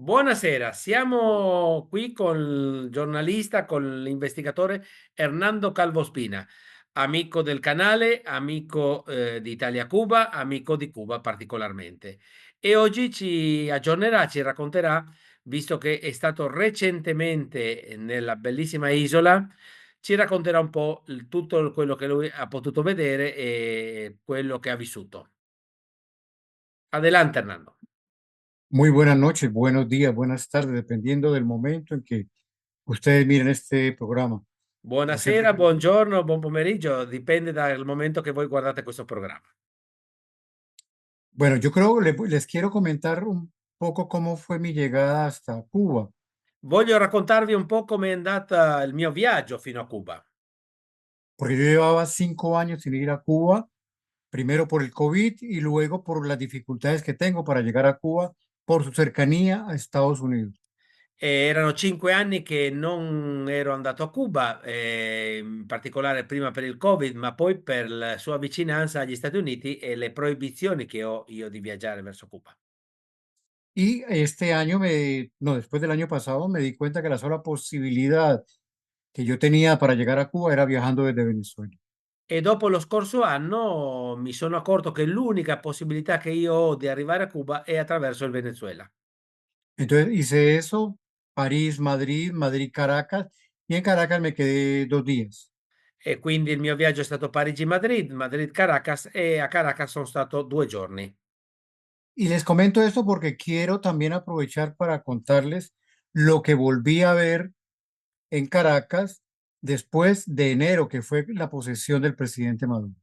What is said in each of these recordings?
Buonasera, siamo qui col giornalista, con l'investigatore Hernando Calvospina, amico del canale, amico di Italia Cuba, amico di Cuba particolarmente. E oggi ci aggiornerà, ci racconterà, visto che è stato recentemente nella bellissima isola, ci racconterà un po' tutto quello che lui ha potuto vedere e quello che ha vissuto. Adelante, Hernando. Muy buenas noches, buenos días, buenas tardes, dependiendo del momento en que ustedes miren este programa. Como siempre, Buonasera, buongiorno, buon pomeriggio, dipende dal momento che voi guardate questo programma. bueno, yo creo que les quiero comentar un poco cómo fue mi llegada hasta Cuba, Voglio raccontarvi un po' com'è andata il mio viaggio fino a Cuba. porque yo llevaba 5 años sin ir a Cuba, primero por el COVID y luego por las dificultades que tengo para llegar a Cuba por su cercanía a Estados Unidos. Erano 5 anni che non ero andato a Cuba, in particolare prima per il Covid, ma poi per la sua vicinanza agli Stati Uniti e le proibizioni che ho io di viaggiare verso Cuba. Y este año, no, después del año pasado, me di cuenta que la sola posibilidad que yo tenía para llegar a Cuba era viajando desde Venezuela. E dopo lo scorso anno mi sono accorto che l'unica possibilità che io ho di arrivare a Cuba è attraverso il Venezuela. Entonces hice eso, París, Madrid, Madrid, Caracas, y en Caracas me quedé 2 días. E quindi il mio viaggio è stato Parigi-Madrid, Madrid-Caracas e a Caracas sono stato 2 giorni. Y les comento esto porque quiero también aprovechar para contarles lo que volví a ver en Caracas después de enero, que fue la posesión del presidente Maduro.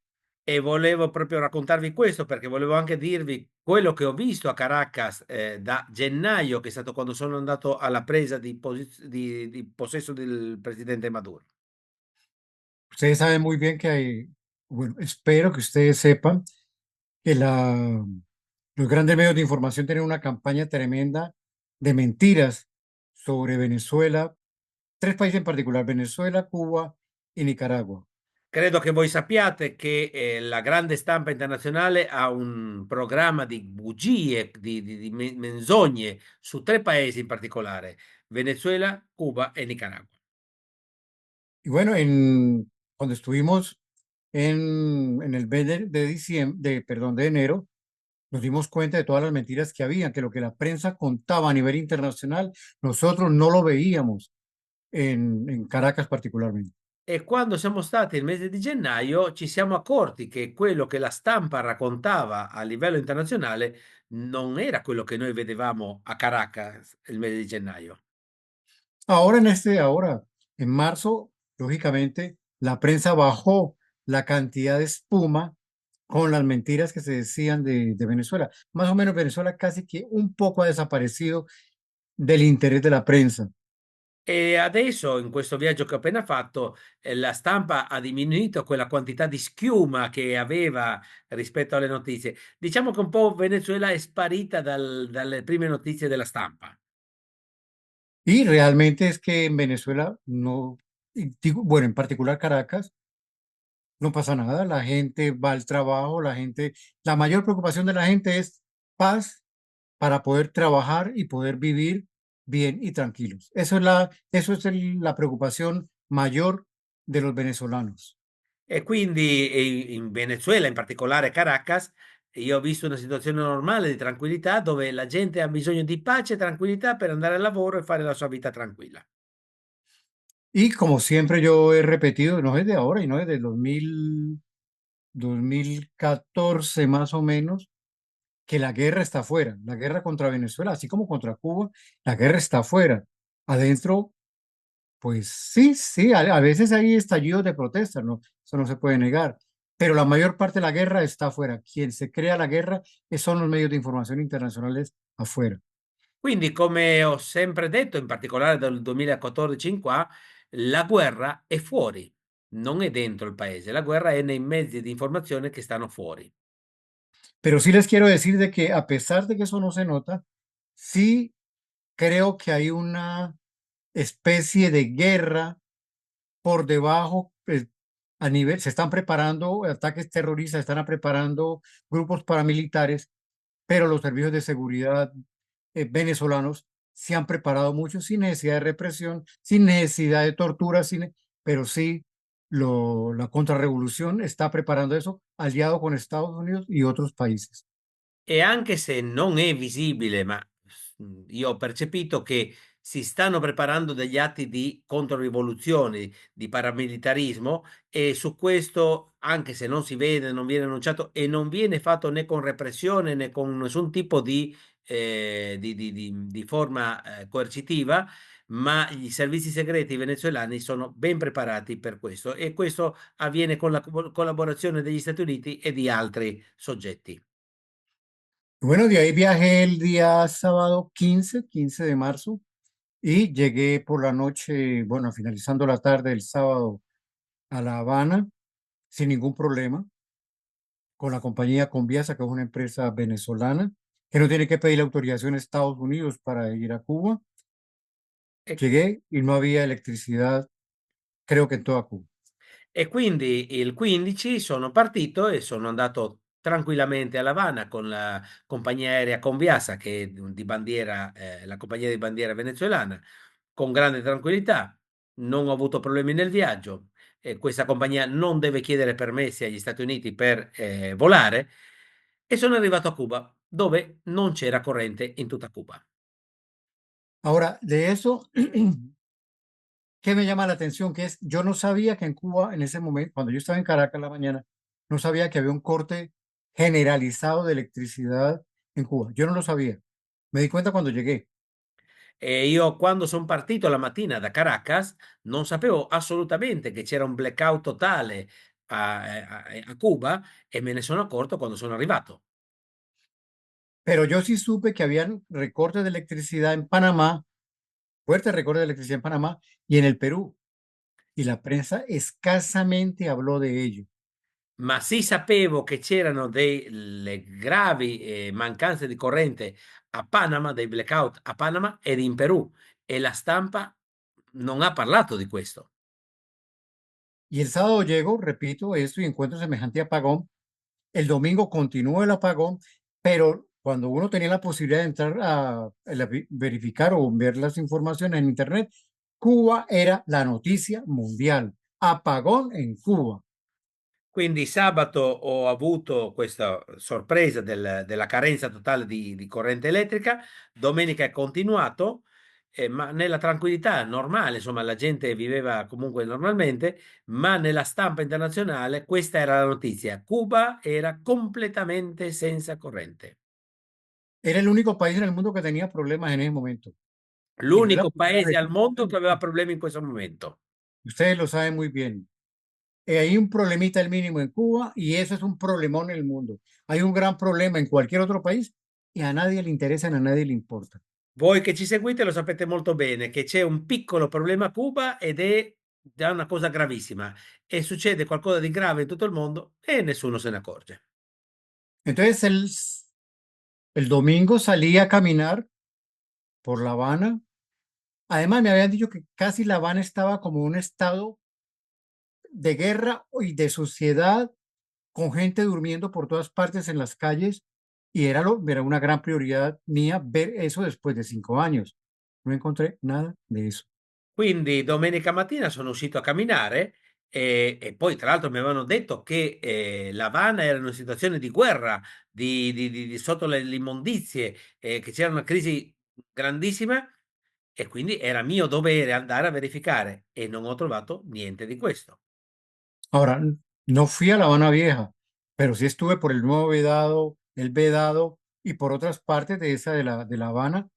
E volevo proprio raccontarvi questo perché volevo anche dirvi quello che ho visto a Caracas, da gennaio, che è stato quando sono andato alla presa di possesso del presidente Maduro. Ustedes saben muy bien que bueno, espero que ustedes sepan que los grandes medios de información tienen una campaña tremenda de mentiras sobre Venezuela, tres países en particular: Venezuela, Cuba y Nicaragua. Credo che voi sappiate che, la grande stampa internazionale ha un programma di bugie, di menzogne su 3 paesi in particolare: Venezuela, Cuba e Nicaragua. Y bueno, cuando estuvimos en el mes de diciembre, perdón, de enero, nos dimos cuenta de todas las mentiras que había, que lo que la prensa contaba a nivel internacional, nosotros no lo veíamos en Caracas particularmente. E quando siamo stati il mese di gennaio ci siamo accorti che quello che la stampa raccontava a livello internazionale non era quello che noi vedevamo a Caracas il mese di gennaio. Ahora, en marzo, lógicamente, la prensa bajó la cantidad de espuma con las mentiras que se decían de Venezuela. Más o menos Venezuela casi que un poco ha desaparecido del interés de la prensa. E adesso in questo viaggio che ho appena fatto, la stampa ha diminuito quella quantità di schiuma che aveva rispetto alle notizie. Diciamo che un po' Venezuela è sparita dalle prime notizie della stampa. Y realmente es que en Venezuela no, y digo, bueno, en particular Caracas, no pasa nada. La gente va al trabajo, la mayor preocupación de la gente es paz para poder trabajar y poder vivir bien y tranquilos. Eso es la preocupación mayor de los venezolanos. E quindi in Venezuela, in particolare Caracas, io ho visto una situazione normale di tranquillità dove la gente ha bisogno di pace e tranquillità per andare al lavoro e fare la sua vita tranquilla. Y como siempre yo he repetido, no es de ahora y no es de 2014 más o menos, que la guerra está afuera, la guerra contra Venezuela, así como contra Cuba, la guerra está afuera. Adentro, pues sí, sí, a veces hay estallidos de protesta, ¿no? Eso no se puede negar, pero la mayor parte de la guerra está afuera. Quien se crea la guerra son los medios de información internacionales afuera. Quindi, come ho sempre detto, in particolare dal 2014 in qua, la guerra è fuori, non è dentro il paese, la guerra è nei mezzi di informazione che stanno fuori. Pero sí les quiero decir de que a pesar de que eso no se nota, sí creo que hay una especie de guerra por debajo, a nivel, se están preparando ataques terroristas, están preparando grupos paramilitares, pero los servicios de seguridad venezolanos se han preparado mucho sin necesidad de represión, sin necesidad de tortura, pero sí la contrarrevolución está preparando eso, aliado con Estados Unidos y otros países. E anche se non è visibile, ma io ho percepito che si stanno preparando degli atti di controrivoluzione, di paramilitarismo e su questo, anche se non si vede, non viene annunciato e non viene fatto né con repressione né con nessun tipo di forma, coercitiva, ma i servizi segreti venezuelani sono ben preparati per questo e questo avviene con la collaborazione degli Stati Uniti e di altri soggetti. Bueno, de ahí viajé el día sábado 15 de marzo, y llegué por la noche, bueno, finalizando la tarde del sábado a La Habana sin ningún problema, con la compañía Conviasa, que es una empresa venezolana, que no tiene que pedir autorización a Estados Unidos para ir a Cuba. E Llegué y no había electricidad, creo que en toda Cuba. E quindi il 15 sono partito e sono andato tranquillamente a La Habana con la compagnia aerea Conviasa che è di bandiera la compagnia di bandiera venezuelana, con grande tranquillità, non ho avuto problemi nel viaggio e questa compagnia non deve chiedere permessi agli Stati Uniti per, volare e sono arrivato a Cuba, dove non c'era corrente in tutta Cuba. Ahora, de eso, ¿qué me llama la atención? Que es, yo no sabía que en Cuba, en ese momento, cuando yo estaba en Caracas en la mañana, no sabía que había un corte generalizado de electricidad en Cuba. Yo no lo sabía. Me di cuenta cuando llegué. E io quando son partito la mattina da Caracas non sapevo assolutamente che c'era un blackout totale a Cuba e me ne sono accorto quando sono arrivato. Pero yo sí supe que habían recortes de electricidad en Panamá, fuertes recortes de electricidad en Panamá y en el Perú. Y la prensa escasamente habló de ello. Ma sì sapevo che c'erano delle gravi, mancanze di corrente a Panama, dei blackout a Panama ed in Perù e la stampa non ha parlato di questo. Y el sábado llego, repito esto, y encuentro semejante apagón. El domingo continuó el apagón, pero cuando uno tenía la posibilidad de entrar verificar o ver las informaciones en Internet, Cuba era la noticia mundial. Apagón en Cuba. Quindi sabato ho avuto questa sorpresa della carenza totale di corrente elettrica, domenica è continuato, ma nella tranquillità normale, insomma la gente viveva comunque normalmente, ma nella stampa internazionale questa era la notizia: Cuba era completamente senza corrente. Era el único país en el mundo que tenía problemas en ese momento. Y no es la L'unico primera paese vez. al mondo che aveva problemi in questo momento. Ustedes lo saben muy bien. Hay un problemita el mínimo en Cuba y eso es un problemón en el mundo. Hay un gran problema en cualquier otro país y a nadie le interesa, a nadie le importa. Voi che ci seguite lo sapete molto bene che c'è un piccolo problema a Cuba ed è già una cosa gravissima e succede qualcosa di grave in tutto il mondo e nessuno se ne accorge. Entonces el domingo salí a caminar por La Habana. Además, me habían dicho que casi La Habana estaba como en un estado de guerra y de suciedad, con gente durmiendo por todas partes en las calles, y era una gran prioridad mía ver eso después de 5 años. No encontré nada de eso. Quindi domenica mattina sono uscito a camminare e poi tra l'altro mi avevano detto che, l'Havana era in una situazione di guerra, di sotto le immondizie, che c'era una crisi grandissima e quindi era mio dovere andare a verificare e non ho trovato niente di questo. Ahora, no fui a La Habana Vieja, pero sí estuve por el Nuevo Vedado, el Vedado y por otras partes de esa de La Habana.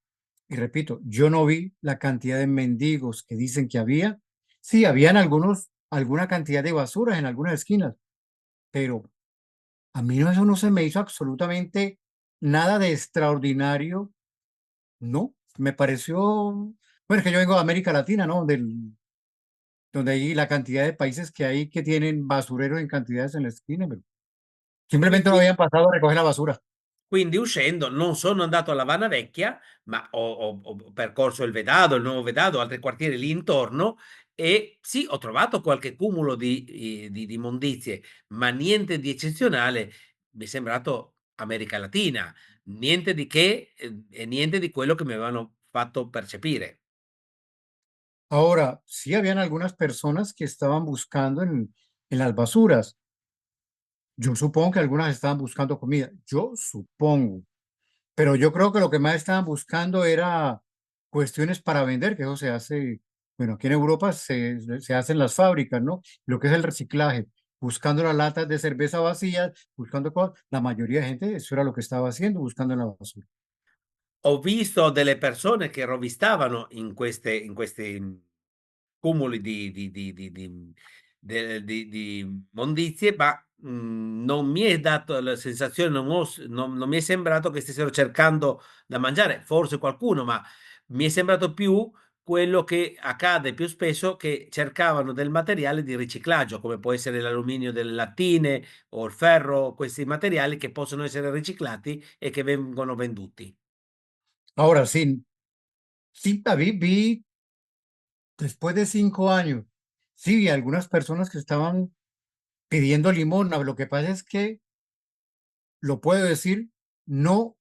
Y repito, yo no vi la cantidad de mendigos que dicen que había. Sí, habían alguna cantidad de basuras en algunas esquinas, pero a mí no, eso no se me hizo absolutamente nada de extraordinario. No, me pareció, bueno, es que yo vengo de América Latina, ¿no? Donde hay la cantidad de países que hay que tienen basureros en cantidades en la esquina, pero simplemente no Quindi habían pasado a recoger la basura. Quindi uscendo non sono andato a Lavana Vecchia, ma ho percorso il Vedado, il Nuovo Vedado, altri quartieri lì intorno e sì, ho trovato qualche cumulo di immondizie, ma niente di eccezionale. Mi è sembrato America Latina, niente di che, e niente di quello che mi avevano fatto percepire. Ahora, sí habían algunas personas que estaban buscando en las basuras. Yo supongo que algunas estaban buscando comida. Yo supongo. Pero yo creo que lo que más estaban buscando era cuestiones para vender, que eso se hace, bueno, aquí en Europa se hace en las fábricas, ¿no? Lo que es el reciclaje, buscando las latas de cerveza vacías, buscando cosas. La mayoría de gente eso era lo que estaba haciendo, buscando en la basura. Ho visto delle persone che rovistavano in questi cumuli di mondizie, ma non mi è dato la sensazione, non mi è sembrato che stessero cercando da mangiare, forse qualcuno, ma mi è sembrato più quello che accade più spesso, che cercavano del materiale di riciclaggio, come può essere l'alluminio delle lattine o il ferro, questi materiali che possono essere riciclati e che vengono venduti. Ahora sí, sí, David, vi después de 5 años, sí, vi algunas personas que estaban pidiendo limosna. Lo que pasa es que, lo puedo decir, no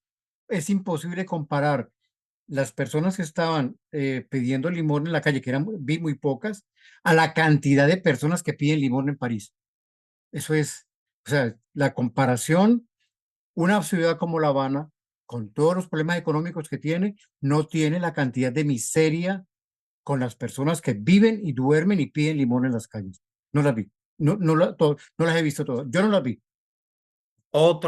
es imposible comparar las personas que estaban pidiendo limón en la calle, que eran, vi muy pocas, a la cantidad de personas que piden limón en París. Eso es, o sea, la comparación, una ciudad como La Habana, con todos los problemas económicos que tiene, no tiene la cantidad de miseria con las personas que viven y duermen y piden limón en las calles. No las vi. No, no las he visto todas. Yo no las vi. Ho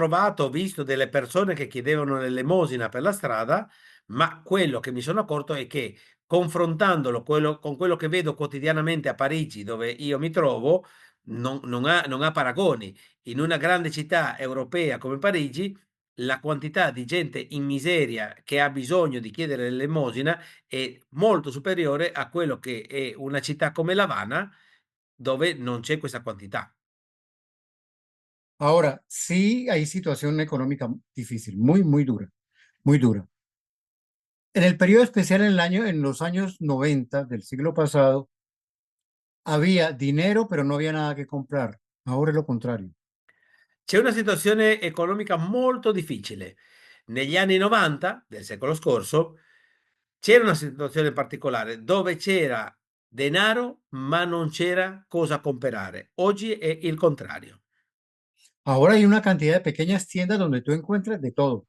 visto delle persone che chiedevano l'elemosina per la strada, ma quello che mi sono accorto è che confrontandolo con quello che vedo quotidianamente a Parigi, dove io mi trovo, non ha paragoni. In una grande città europea come Parigi, la quantità di gente in miseria che ha bisogno di chiedere l'elemosina è molto superiore a quello che è una città come l'Havana, dove non c'è questa quantità. Ahora, sí hay situación económica difícil, muy, muy dura, muy dura. En el periodo especial en los años 90 del siglo pasado, había dinero, pero no había nada que comprar. Ahora es lo contrario. C'è una situazione economica molto difficile. Negli anni '90 del secolo scorso c'era una situazione particolare dove c'era denaro, ma non c'era cosa comprare. Oggi è il contrario. Ahora hay una cantidad de pequeñas tiendas donde tú encuentras de todo,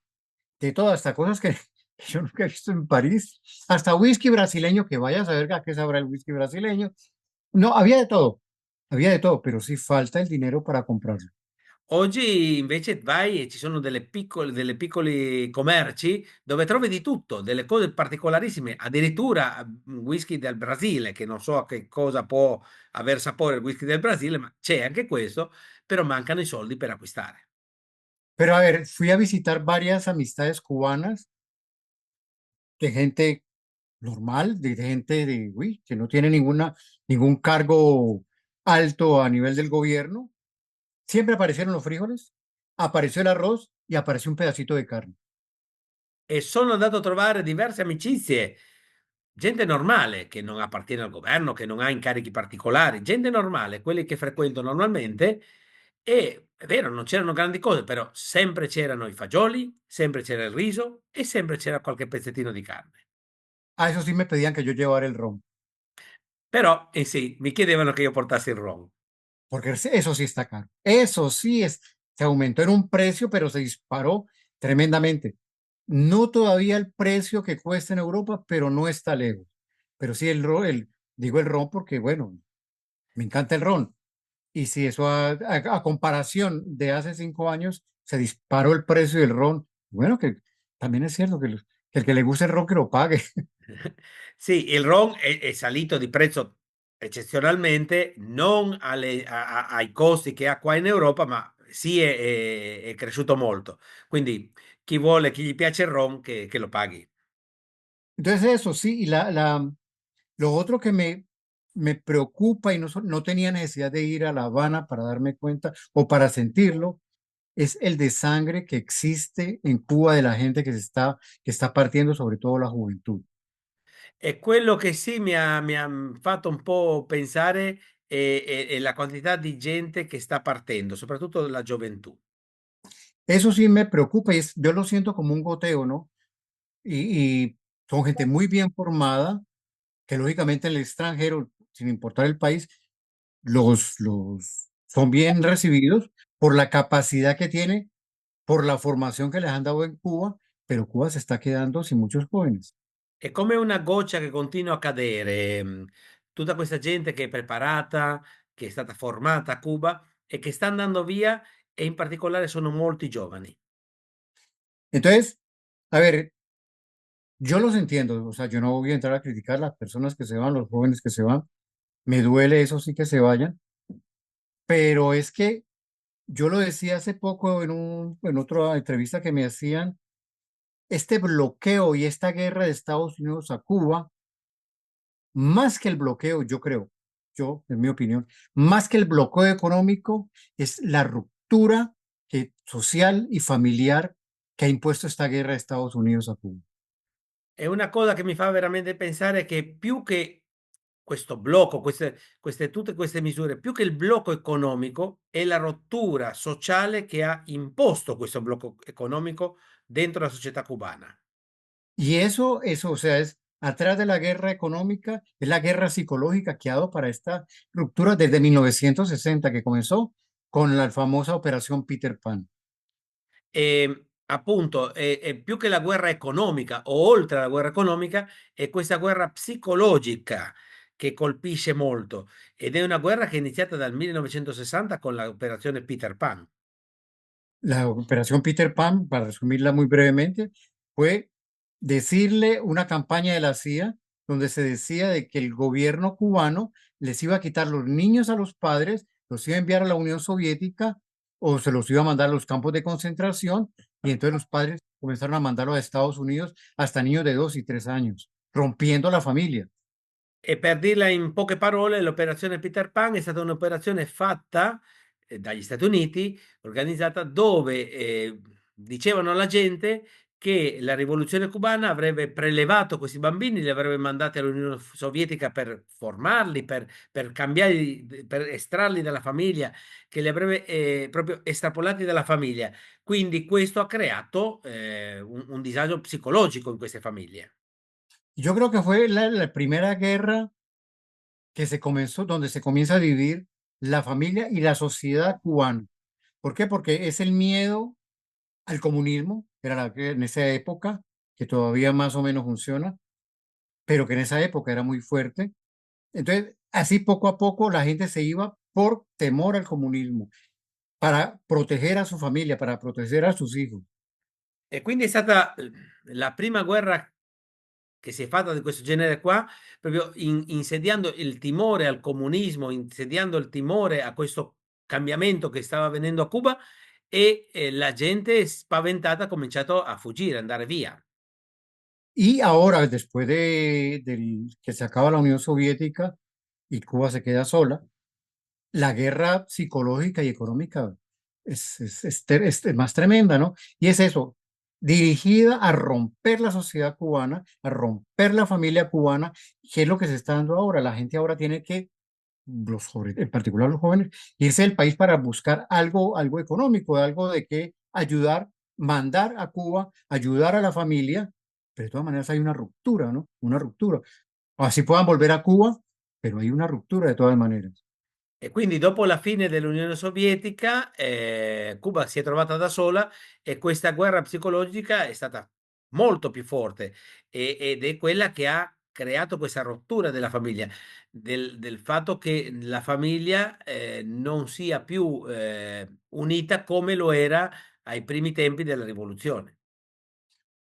hasta cosas que, que yo nunca he visto en París, hasta whisky brasileño, que vaya a saber a qué sabrá el whisky brasileño. No, había de todo, pero sí falta el dinero para comprarlo. Oggi invece vai e ci sono delle piccoli commerci dove trovi di tutto, delle cose particolarissime, addirittura, whisky del Brasile, che non so a che cosa può aver sapore il whisky del Brasile, ma c'è anche questo, però mancano i soldi per acquistare. Pero a ver, fui a visitar varias amistades cubanas de gente normal, de gente uy, que no tiene ningún cargo alto a nivel del gobierno. Siempre aparecieron los frijoles, apareció el arroz y apareció un pedacito de carne. E sono andato a trovare diverse amicizie, gente normale che non appartiene al governo, che non ha incarichi particolari, gente normale, quelli che frequento normalmente, e è vero, non c'erano grandi cose, però sempre c'erano i fagioli, sempre c'era il riso e sempre c'era qualche pezzettino di carne. A eso sí me pedían que yo llevara el ron, Però, sì, mi chiedevano che io portassi il ron. porque eso sí está caro. Eso sí se aumentó en un precio, pero se disparó tremendamente. No todavía el precio que cuesta en Europa, pero no está lejos. Pero sí digo el ron porque, bueno, me encanta el ron. Y si eso a comparación de hace 5 años, se disparó el precio del ron. Bueno, que también es cierto que el que le guste el ron que lo pague. Sì, il ron è salito di prezzo eccezionalmente, non ai costi che ha qua in Europa, ma sì è cresciuto molto. Quindi chi gli piace il ron che lo paghi. Entonces eso sí, y lo otro que me preocupa y no tenía necesidad de ir a La Habana para darme cuenta o para sentirlo, es el desangre que existe en Cuba de la gente que está partiendo, sobre todo la juventud. E quello che sì mi ha fatto un po' pensare è la quantità di gente che sta partendo, soprattutto la gioventù. Eso sí me preocupa y yo lo siento como un goteo, ¿no? son gente muy bien formada, que lógicamente en el extranjero, sin importar el país, los son bien recibidos por la capacidad que tiene, por la formación que les han dado en Cuba, pero Cuba se está quedando sin muchos jóvenes. È come una goccia che continua a cadere. Tutta questa gente che è preparata, che è stata formata a Cuba e che sta andando via e in particolare sono molti giovani. Entonces, a ver, yo los entiendo, o sea, yo no voy a entrar a criticar a las personas que se van, los jóvenes que se van, me duele eso sí que se vayan, pero es que yo lo decía hace poco en otra entrevista que me hacían, este bloqueo y esta guerra de Estados Unidos a Cuba, más que el bloqueo, yo creo, yo, en mi opinión, más que el bloqueo económico, es la ruptura social y familiar que ha impuesto esta guerra de Estados Unidos a Cuba. È una cosa che mi fa veramente pensare che più che questo blocco, tutte queste misure, più che il blocco economico, è la rottura sociale che ha imposto questo blocco economico dentro la società cubana. Y eso, o sea, es atrás de la guerra económica, es la guerra psicológica que ha dado para esta ruptura desde 1960, que comenzó con la famosa Operación Peter Pan. Appunto, è più che la guerra economica o oltre la guerra economica, è questa guerra psicologica che colpisce molto ed è una guerra che è iniziata dal 1960 con la operazione Peter Pan. La Operación Peter Pan, para resumirla muy brevemente, fue decirle una campaña de la CIA donde se decía de que el gobierno cubano les iba a quitar los niños a los padres, los iba a enviar a la Unión Soviética o se los iba a mandar a los campos de concentración y entonces los padres comenzaron a mandarlos a Estados Unidos hasta niños de 2 y 3 años, rompiendo la familia. E per dirla in poche parole, l'operazione Peter Pan è stata un'operazione fatta, dagli Stati Uniti, organizzata dove, dicevano alla gente che la rivoluzione cubana avrebbe prelevato questi bambini, li avrebbe mandati all'Unione Sovietica per formarli, per cambiarli, per estrarli dalla famiglia, che li avrebbe, proprio estrapolati dalla famiglia. Quindi questo ha creato, un disagio psicologico in queste famiglie. Yo creo que fue la primera guerra que se comenzó, donde se comienza a dividir la familia y la sociedad cubana. ¿Por qué? Porque es el miedo al comunismo, era que en esa época, que todavía más o menos funciona, pero que en esa época era muy fuerte. Entonces, así poco a poco la gente se iba por temor al comunismo, para proteger a su familia, para proteger a sus hijos. E quindi è stata la prima guerra che si è fatta di questo genere qua, proprio insediando il timore al comunismo, insediando il timore a questo cambiamento che stava avvenendo a Cuba e, la gente spaventata ha cominciato a fuggire, andare via. Y ahora, después del que se acaba la Unión Soviética y Cuba se queda sola, la guerra psicológica y económica es más tremenda, ¿no? Y es eso, dirigida a romper la sociedad cubana, a romper la familia cubana, que es lo que se está dando ahora. La gente ahora tiene que, en particular los jóvenes, irse del país para buscar algo económico, algo de que ayudar, mandar a Cuba, ayudar a la familia, pero de todas maneras hay una ruptura, ¿no? Una ruptura. Así puedan volver a Cuba, pero hay una ruptura de todas maneras. E quindi dopo la fine dell'Unione Sovietica, Cuba si è trovata da sola e questa guerra psicologica è stata molto più forte ed è quella che ha creato questa rottura della famiglia, del fatto che la famiglia, non sia più, unita come lo era ai primi tempi della rivoluzione.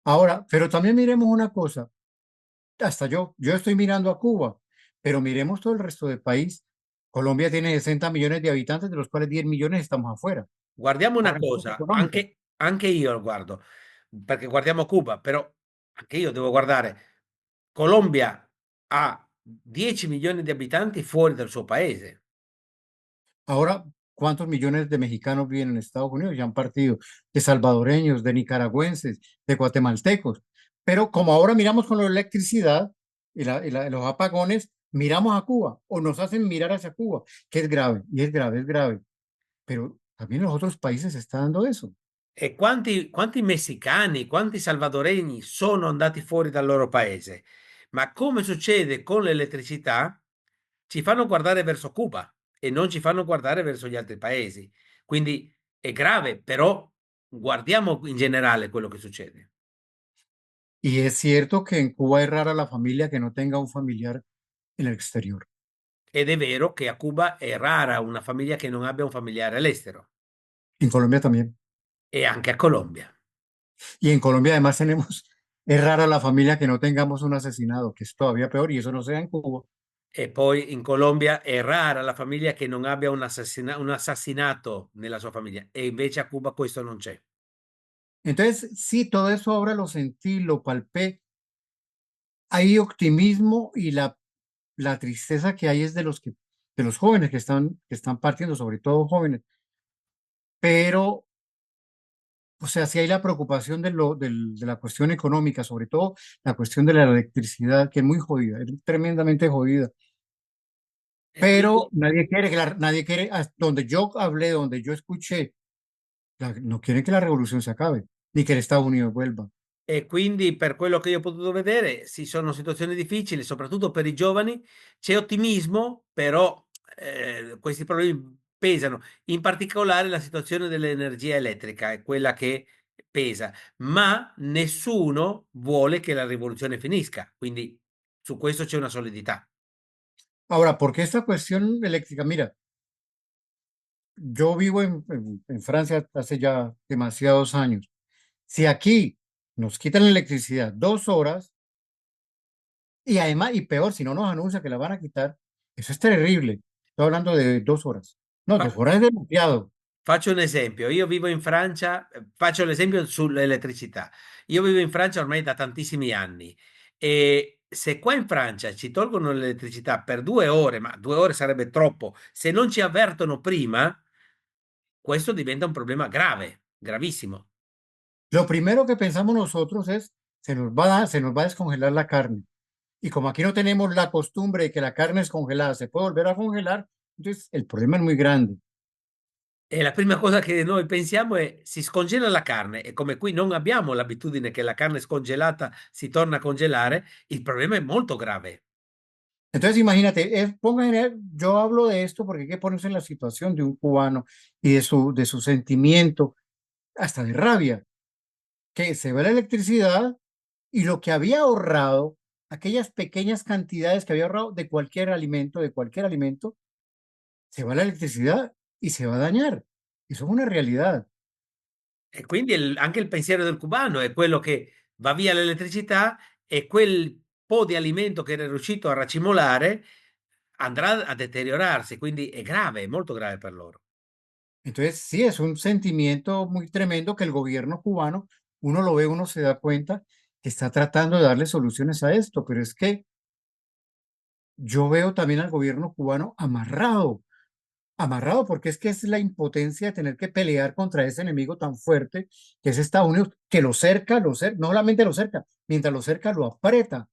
Ahora, pero también miremos una cosa, hasta yo estoy mirando a Cuba, pero miremos todo el resto del país. Colombia tiene 60 millones de habitantes, de los cuales 10 millones estamos afuera, Guardiamo por una razones cosa, económicas. anche io lo guardo, perché guardiamo Cuba, però anche io devo guardare Colombia ha 10 milioni di abitanti fuori dal suo paese. Ahora, ¿cuántos millones de mexicanos viven en Estados Unidos? Ya han partido de salvadoreños, de nicaragüenses, de guatemaltecos. Pero como ahora miramos con la electricidad y los apagones, miramos a Cuba o nos hacen mirar hacia Cuba, que es grave, y es grave, es grave. Pero también en los otros países se está dando eso. E quanti messicani, quanti salvadoregni sono andati fuori dal loro paese? Ma come succede con l'elettricità, ci fanno guardare verso Cuba e non ci fanno guardare verso gli altri paesi. Quindi è grave, però guardiamo in generale quello che succede. Y es cierto que en Cuba es rara la familia que no tenga un familiar en el exterior. Ed è vero che a Cuba è rara una famiglia che non abbia un familiare all'estero En Colombia también. e anche a Colombia. Y en Colombia además tenemos, es rara la familia que no tengamos un asesinado, que es todavía peor, y eso no se da en Cuba. E poi in Colombia è rara la famiglia che non abbia un assassinato nella sua famiglia e invece a Cuba questo non c'è. Entonces, sí, todo eso ahora lo sentí, lo palpé. Hay optimismo y la tristeza que hay es de los jóvenes que están partiendo, sobre todo jóvenes. Pero, o sea, sí hay la preocupación de la cuestión económica, sobre todo la cuestión de la electricidad, que es muy jodida, es tremendamente jodida. E quindi, Pero nadie quiere, donde yo hablé, donde yo escuché, no quieren que la revolución se acabe, ni que el Estados Unidos vuelva. e quindi per quello che io ho potuto vedere, sì, sono situazioni difficili, soprattutto per i giovani, c'è ottimismo, però questi problemi pesano. In particolare la situazione dell'energia elettrica è quella che pesa, ma nessuno vuole che la rivoluzione finisca, quindi su questo c'è una solidità. Ahora, ¿por qué esta cuestión eléctrica? Mira, yo vivo en Francia hace ya demasiados años. Si aquí nos quitan la electricidad 2 horas, y además, y peor, si no nos anuncia que la van a quitar, eso es terrible. Estoy hablando de 2 horas. No, Fa- 2 horas es demasiado. Faccio un esempio, io vivo in Francia, faccio l'esempio sull'elettricità. Io vivo in Francia ormai da tantissimi anni e se qua in Francia ci tolgono l'elettricità per 2 ore, ma 2 ore sarebbe troppo, se non ci avvertono prima, questo diventa un problema grave, gravissimo. Lo primero que pensamos nosotros es, se nos va a descongelar la carne. Y como aquí no tenemos la costumbre de que la carne es congelada, se puede volver a congelar, entonces el problema es muy grande. E la prima cosa che noi pensiamo è si scongela la carne e come qui non abbiamo l'abitudine che la carne scongelata si torna a congelare, il problema è molto grave. Entonces imagínate, yo hablo de esto porque hay que ponerse en la situación de un cubano y de su sentimiento, hasta de rabia, que se va la electricidad y lo que había ahorrado, aquellas pequeñas cantidades que había ahorrado de cualquier alimento, se va la electricidad y se va a dañar. Eso es una realidad. E quindi anche il pensiero del cubano è quello che va via l'elettricità e quel po' di alimento che era riuscito a racimolare andrà a deteriorarsi, quindi è grave, è molto grave per loro. Entonces, sí, es un sentimiento muy tremendo que el gobierno cubano, uno lo ve, uno se da cuenta que está tratando de darle soluciones a esto, pero es que yo veo también al gobierno cubano amarrado, amarrado, porque es que es la impotencia de tener que pelear contra ese enemigo tan fuerte que es Estados Unidos, que no solamente lo cerca, mientras lo cerca lo aprieta,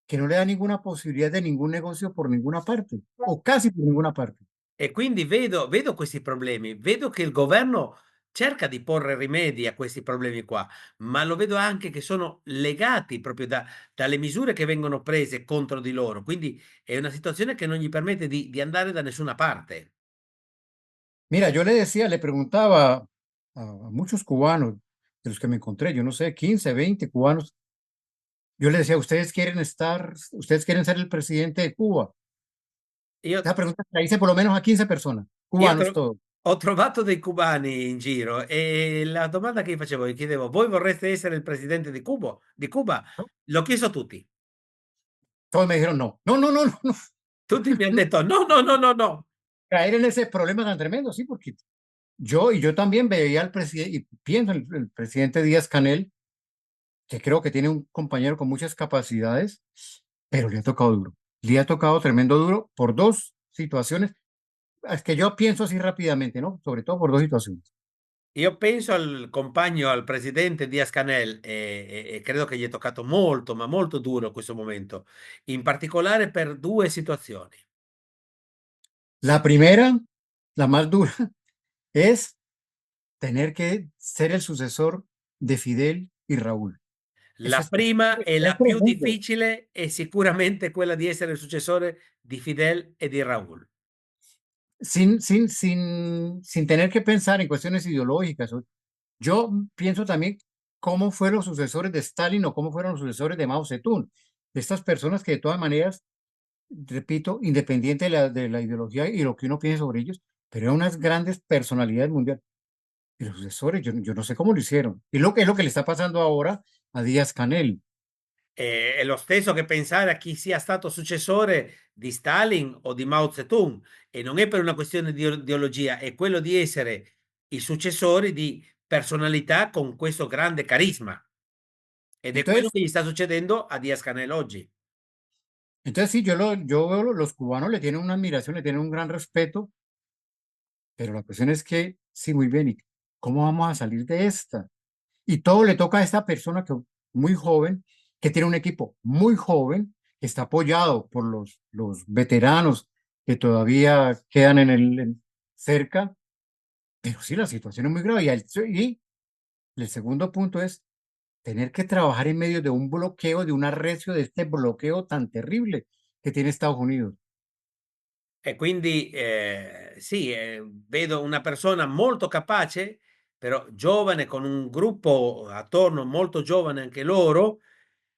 que no le da ninguna posibilidad de ningún negocio por ninguna parte, o casi por ninguna parte. E quindi vedo questi problemi, vedo che il governo cerca di porre rimedi a questi problemi qua, ma lo vedo anche che sono legati proprio dalle misure che vengono prese contro di loro, quindi è una situazione che non gli permette di andare da nessuna parte. Mira, yo le decía, le preguntaba a muchos cubanos, de los que me encontré, yo no sé, 15, 20 cubanos, yo les decía, ustedes quieren ser el presidente de Cuba? Io Esa pregunta se la hice por lo menos a 15 personas, Io cubanos todos. ho trovato dei cubani in giro e la domanda che gli chiedevo: "Voi vorreste essere il presidente di Cuba?" ¿No? L'ho chiesto a tutti. Todos me dijeron no, no, no, no, no, no, Tutti mi han no detto: "No, no, no, no, no". caer en ese problema tan tremendo, sí, porque yo también veía al presidente y pienso en el presidente Díaz Canel, que creo que tiene un compañero con muchas capacidades, pero le ha tocado duro. Le ha tocado tremendo duro por dos situaciones. Es que yo pienso así rápidamente, ¿no? Sobre todo por dos situaciones. Io penso al compagno, al presidente Díaz-Canel e credo che gli è toccato molto, ma molto duro questo momento, in particolare per 2 situazioni. La primera, la más dura, es tener que ser el sucesor de Fidel y Raúl. Eso La prima e es la più tremendo. difficile è sicuramente quella di essere il successore di Fidel e di Raúl. Sin tener que pensar en cuestiones ideológicas. Yo pienso también cómo fueron los sucesores de Stalin o cómo fueron los sucesores de Mao Zedong. Estas personas que de todas maneras, repito, independiente de la ideología y lo que uno piense sobre ellos, pero eran unas grandes personalidades mundiales. Y los sucesores, yo no sé cómo lo hicieron. Y lo que es lo que le está pasando ahora a Díaz Canel. È lo stesso che pensare a chi sia stato successore di Stalin o di Mao Zedong, e non è per una questione di ideologia, è quello di essere i successori di personalità con questo grande carisma, ed è quello Entonces, che gli sta succedendo a Díaz-Canel oggi. entonces sí, yo veo los cubanos le tienen una admiración, le tienen un gran respeto, pero la cuestión es que, sí, muy bien, ¿y cómo vamos a salir de esta? Y todo le toca a esta persona que muy joven, que tiene un equipo muy joven, que está apoyado por los veteranos que todavía quedan cerca, pero sí, la situación es muy grave. Y el segundo punto es tener que trabajar en medio de un bloqueo, de un arrecio de este bloqueo tan terrible que tiene Estados Unidos. E quindi, sì, vedo una persona molto capace, però giovane, con un gruppo attorno molto giovane anche loro,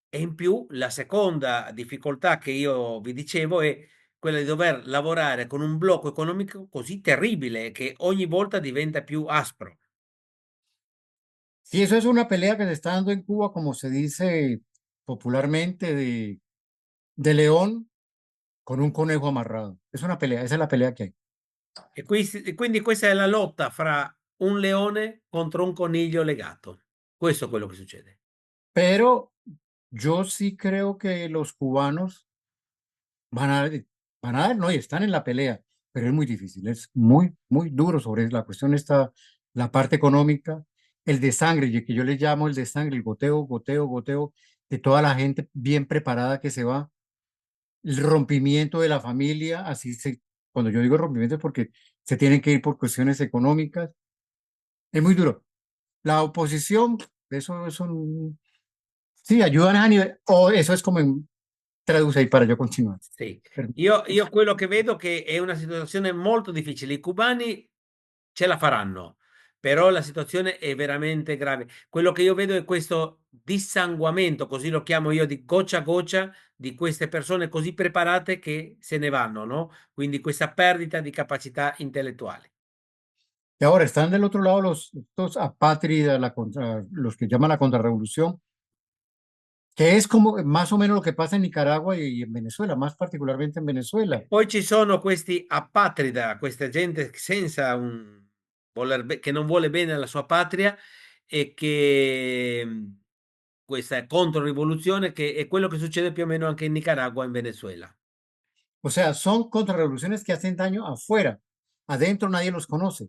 e in più la seconda difficoltà che io vi dicevo è quella di dover lavorare con un blocco economico così terribile che ogni volta diventa più aspro. Sí, eso es una pelea que se está dando en Cuba, como se dice popularmente, de león con un conejo amarrado. Es una pelea, esa es la pelea que hay. E quindi questa è la lotta fra un leone contro un coniglio legato. Questo è quello che succede. Pero yo sí creo que los cubanos van a, van a dar, no, y están en la pelea, pero es muy difícil, es muy, muy duro sobre la cuestión esta, la parte económica, el de sangre, y que yo le llamo el de sangre, el goteo, goteo, goteo, de toda la gente bien preparada que se va, el rompimiento de la familia, cuando yo digo rompimiento es porque se tienen que ir por cuestiones económicas, es muy duro. La oposición, eso, sí, ayudan a nivel, o eso es como traduce ahí para yo continuar. Sì, Perdón. io quello che vedo che è una situazione molto difficile. I cubani ce la faranno, però la situazione è veramente grave. Quello che io vedo è questo dissanguamento, così lo chiamo io, di goccia a goccia, di queste persone così preparate che se ne vanno, no, quindi questa perdita di capacità intellettuali. Y ahora están del otro lado estos apátridas, los que llaman la contrarrevolución, que es como más o menos lo que pasa en Nicaragua y en Venezuela, más particularmente en Venezuela. E poi ci sono questi apatrida, questa gente senza un voler che non vuole bene alla sua patria e che questa controrivoluzione che è quello che succede più o meno anche in Nicaragua e in Venezuela. O sea, son contrarrevoluciones que hacen daño afuera. Adentro nadie los conoce,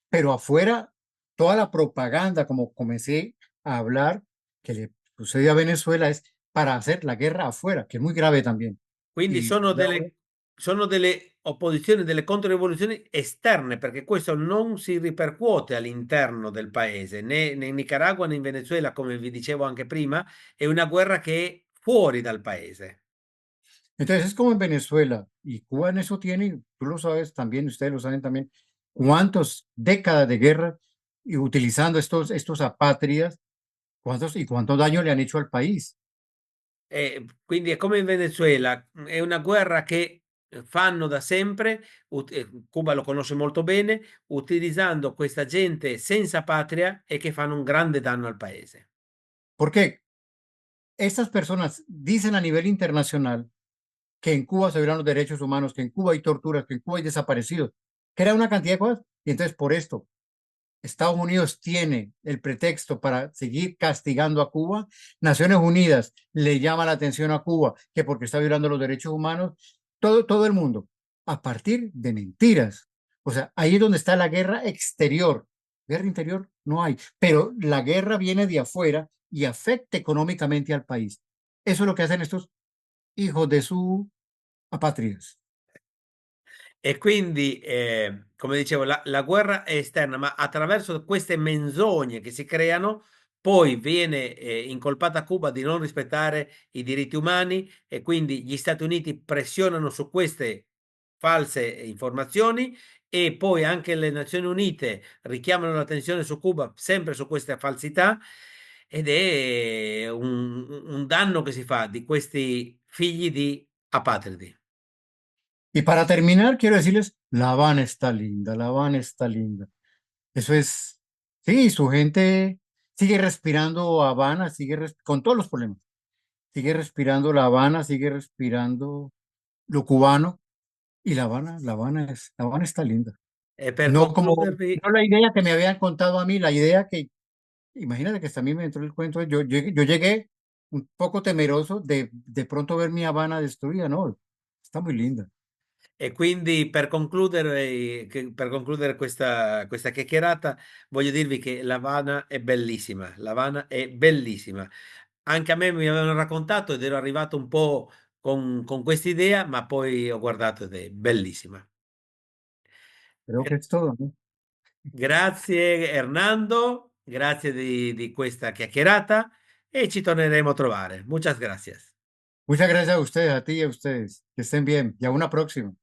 pero afuera toda la propaganda, como comencé a hablar, que le sucede a Venezuela, es para hacer la guerra afuera, que es muy grave también. Quindi Y ahora, sono delle opposizioni, delle controrivoluzioni esterne, perché questo non si ripercuote all'interno del paese, né in Nicaragua né in Venezuela, come vi dicevo anche prima, è una guerra che è fuori dal paese. entonces es como en Venezuela y Cuba en eso tiene, tú lo sabes también, ustedes lo saben también, cuántas décadas de guerra y utilizando estos apátridas, cuánto daño le han hecho al país. Quindi è come in Venezuela, è una guerra che, fanno da sempre, Cuba lo conosce molto bene, utilizzando questa gente senza patria e che fanno un grande danno al paese. Porque estas personas dicen a nivel internacional que en Cuba se violan los derechos humanos, que en Cuba hay torturas, que en Cuba hay desaparecidos, que era una cantidad de cosas. Y entonces por esto Estados Unidos tiene el pretexto para seguir castigando a Cuba. Naciones Unidas le llama la atención a Cuba que porque está violando los derechos humanos, todo el mundo, a partir de mentiras. O sea, ahí es donde está la guerra exterior. Guerra interior no hay, pero la guerra viene de afuera y afecta económicamente al país. Eso es lo que hacen estos hijos de su apátridas. E quindi, come dicevo, la guerra è esterna, ma attraverso queste menzogne che si creano, poi viene incolpata Cuba di non rispettare i diritti umani e quindi gli Stati Uniti pressionano su queste false informazioni e poi anche le Nazioni Unite richiamano l'attenzione su Cuba, sempre su queste falsità, ed è un danno che si fa di questi figli di apatridi. Y para terminar, quiero decirles, La Habana está linda, La Habana está linda. Eso es, sí, su gente sigue respirando Habana, con todos los problemas, sigue respirando La Habana, sigue respirando lo cubano, y La Habana está linda. E per No como, concludervi, no la idea que me habían contado a mí, la idea que, imagínate que hasta a mí me entró el cuento, yo llegué un poco temeroso de pronto ver mi Habana destruida, no, está muy linda. e quindi per concludere questa chiacchierata, voglio dirvi che l'Havana è bellissima. L'Havana è bellissima. Anche a me mi avevano raccontato ed ero arrivato un po' con quest'idea, ma poi ho guardato ed è bellissima. Creo que es todo, ¿no? Grazie Hernando, grazie di questa chiacchierata e ci torneremo a trovare. Muchas gracias. Muchas gracias a ustedes, a ti y a ustedes. Que estén bien. Y a una próxima.